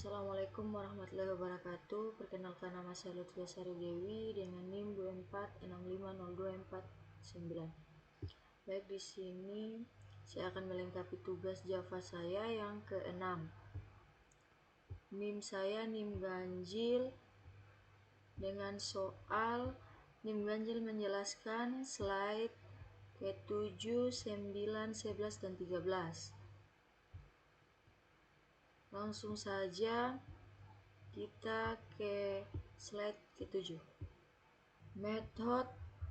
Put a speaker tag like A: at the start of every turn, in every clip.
A: Assalamualaikum warahmatullahi wabarakatuh. Perkenalkan, nama saya Lutfia Sari Dewi dengan NIM 24650249. Baik, di sini saya akan melengkapi tugas Java saya yang ke-6. NIM saya NIM ganjil dengan soal NIM ganjil menjelaskan slide ke-7, 9, 11, dan 13. Langsung saja kita ke slide ke-7. Method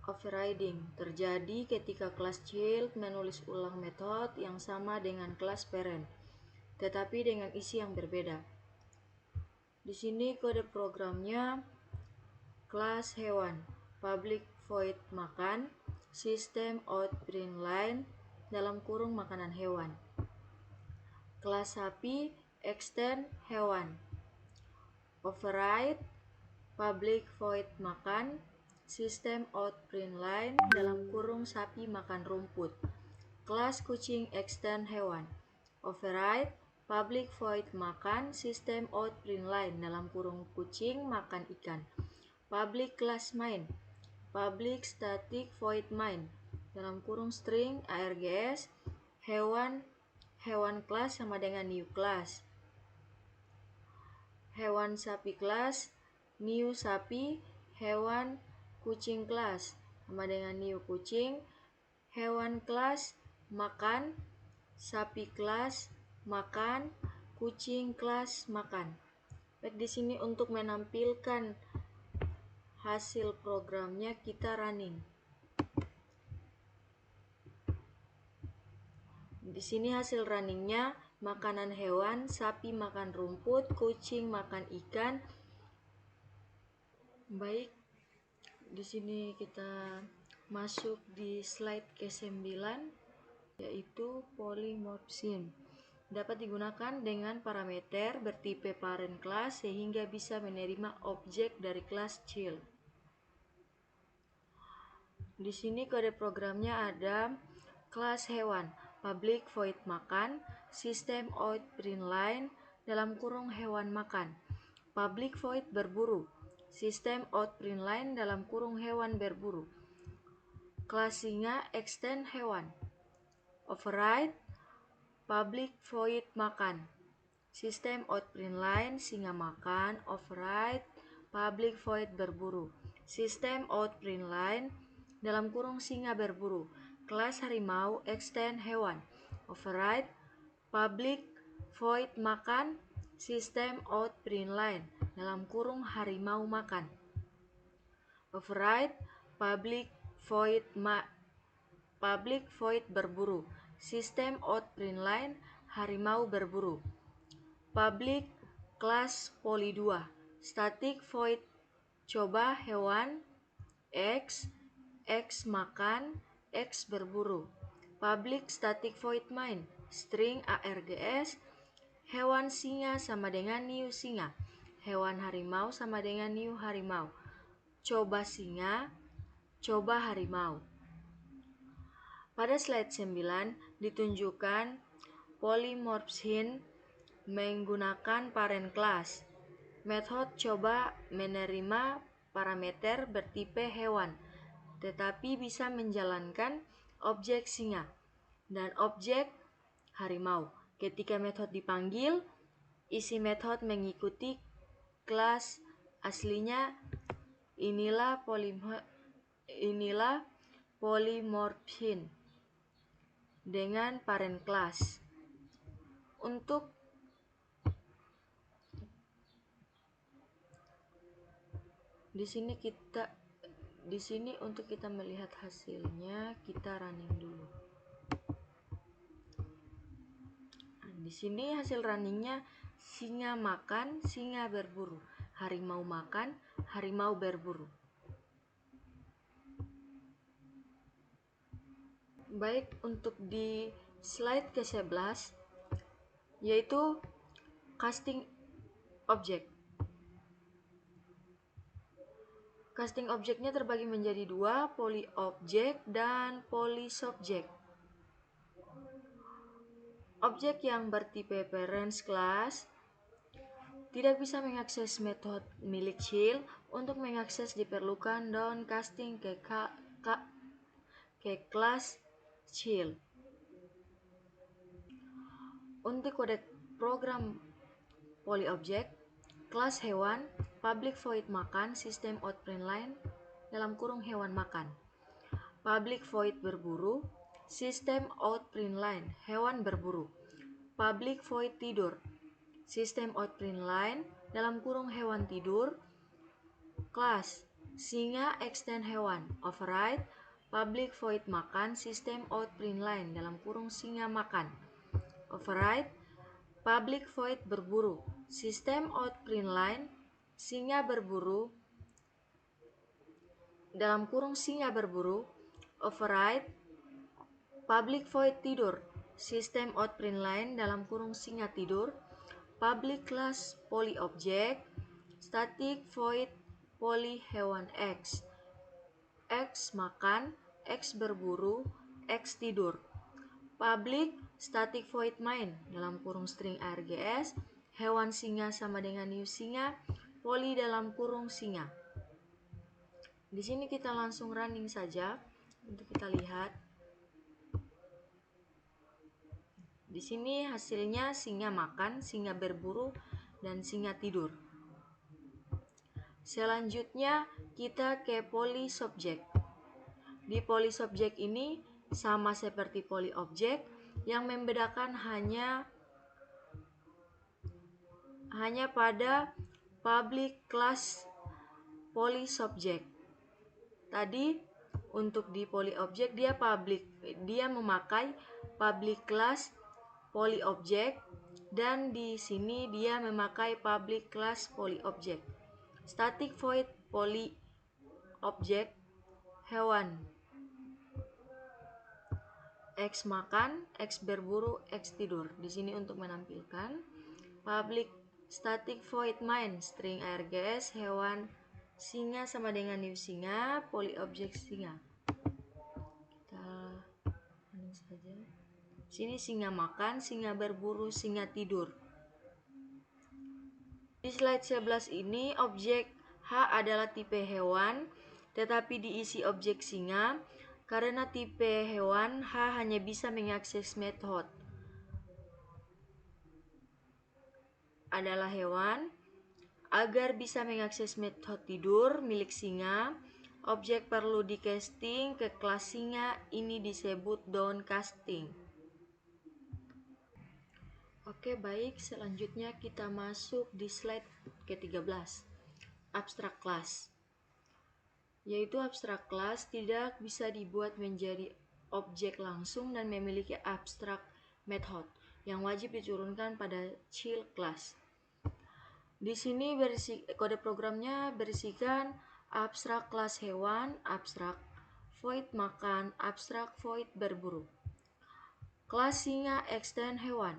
A: overriding terjadi ketika kelas child menulis ulang metode yang sama dengan kelas parent, tetapi dengan isi yang berbeda. Di sini kode programnya kelas hewan, public void makan, system out print line dalam kurung makanan hewan. Kelas sapi, extend hewan, override public void makan, system out print line dalam kurung sapi makan rumput. Kelas kucing extend hewan, override public void makan, system out print line dalam kurung kucing makan ikan. Public class main, public static void main dalam kurung string args hewan class sama dengan new class. Hewan sapi class new sapi, hewan kucing class sama dengan new kucing, hewan class makan, sapi class makan, kucing class makan. Baik, di sini untuk menampilkan hasil programnya kita running. Di sini hasil runningnya makanan hewan, sapi makan rumput, kucing makan ikan. Baik, di sini kita masuk di slide ke-9, yaitu polymorphism. Dapat digunakan dengan parameter bertipe parent class sehingga bisa menerima objek dari kelas child. Di sini kode programnya ada kelas hewan, public void makan, system out print line dalam kurung hewan makan, public void berburu, system out print line dalam kurung hewan berburu. Kelas singa extend hewan, override public void makan, system out print line singa makan, override public void berburu, system out print line dalam kurung singa berburu. Kelas harimau extend hewan, override public void makan, system out print line dalam kurung harimau makan, override public void berburu, system out print line harimau berburu. Public class poly 2, static void coba hewan X makan, X berburu. Public static void main, string args hewan singa sama dengan new singa, hewan harimau sama dengan new harimau. Coba singa, coba harimau. Pada slide 9 ditunjukkan polymorphism menggunakan parent class. Method coba menerima parameter bertipe hewan, tetapi bisa menjalankan objek singa dan objek harimau. Ketika metode dipanggil, isi metode mengikuti kelas aslinya. Inilah polymorphism dengan parent class. Untuk di sini untuk kita melihat hasilnya, kita running dulu. Di sini hasil runningnya singa makan, singa berburu, harimau makan, harimau berburu. Baik, untuk di slide ke-11 yaitu casting object. Casting objeknya terbagi menjadi dua, poly object dan poly subject. Objek yang bertipe parent class Tidak bisa mengakses metode milik child. Untuk mengakses diperlukan downcasting ke kelas child. Untuk kode program polyobject, kelas hewan, public void makan, sistem out_println dalam kurung hewan makan. Public void berburu, sistem out_println hewan berburu. Public void tidur, sistem out_println dalam kurung hewan tidur. Kelas singa extend hewan, override public void makan, sistem out_println dalam kurung singa makan. Override public void berburu, sistem out_println singa berburu dalam kurung singa berburu. Override public void tidur, sistem out_println dalam kurung singa tidur. Public class polyobject, static void poly hewan X. X makan, X berburu, X tidur. Public static void main dalam kurung string args, hewan singa sama dengan new singa, poly dalam kurung singa. Di sini kita langsung running saja untuk kita lihat. Di sini hasilnya singa makan, singa berburu, dan singa tidur. Selanjutnya kita ke poly subject. Di poly subject ini sama seperti poly object, yang membedakan hanya pada public class poly subject. Tadi untuk di poly object dia memakai public class poly object, dan di sini dia memakai public class poly object. Static void poly object hewan X makan, X berburu, X tidur. Di sini untuk menampilkan public static void main string args hewan singa sama dengan new singa, poly object singa. Kita ini saja. Sini singa makan, singa berburu, singa tidur. Di slide 11 ini objek H adalah tipe hewan, tetapi diisi objek singa. Karena tipe hewan, H hanya bisa mengakses method adalah hewan. Agar bisa mengakses method tidur milik singa, objek perlu di-casting ke kelas singa, ini disebut downcasting. Oke, baik, selanjutnya kita masuk di slide ke-13. Abstract class. Yaitu abstract class tidak bisa dibuat menjadi objek langsung dan memiliki abstract method yang wajib diturunkan pada child class. Di sini kode programnya berisikan abstrak kelas hewan, abstrak void makan, abstrak void berburu. Kelas singa extend hewan,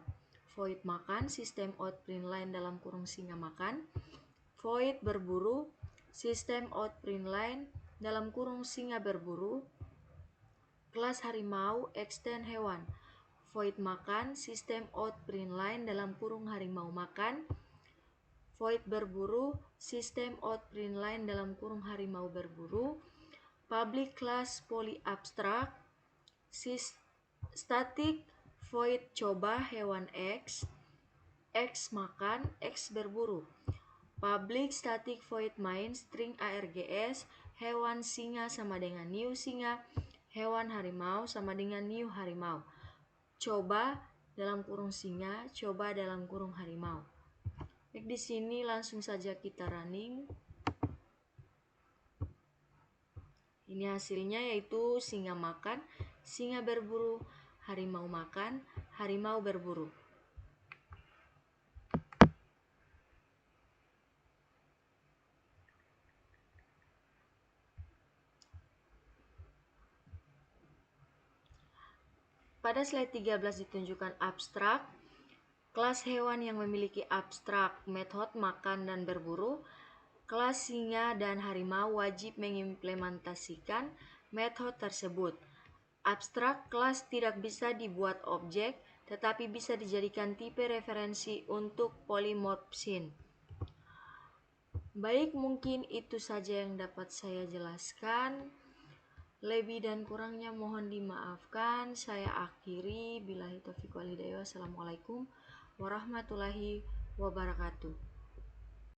A: void makan, sistem out_println dalam kurung singa makan, void berburu, sistem out_println dalam kurung singa berburu. Kelas harimau extend hewan, void makan, sistem out_println dalam kurung harimau makan, void berburu, sistem out_println dalam kurung harimau berburu. Public class poly abstract, static void coba hewan X, X makan, X berburu. Public static void main string args hewan singa sama dengan new singa, hewan harimau sama dengan new harimau. Coba dalam kurung singa, coba dalam kurung harimau. Baik, di sini langsung saja kita running. Ini hasilnya yaitu singa makan, singa berburu, harimau makan, harimau berburu. Pada slide 13 ditunjukkan abstrak. Kelas hewan yang memiliki abstrak method makan dan berburu. Kelas singa dan harimau wajib mengimplementasikan method tersebut. Abstrak kelas tidak bisa dibuat objek, tetapi bisa dijadikan tipe referensi untuk polymorphism. Baik, mungkin itu saja yang dapat saya jelaskan. Lebih dan kurangnya mohon dimaafkan. Saya akhiri. Billahi taufiq wal hidayah. Wassalamualaikum warahmatullahi wabarakatuh.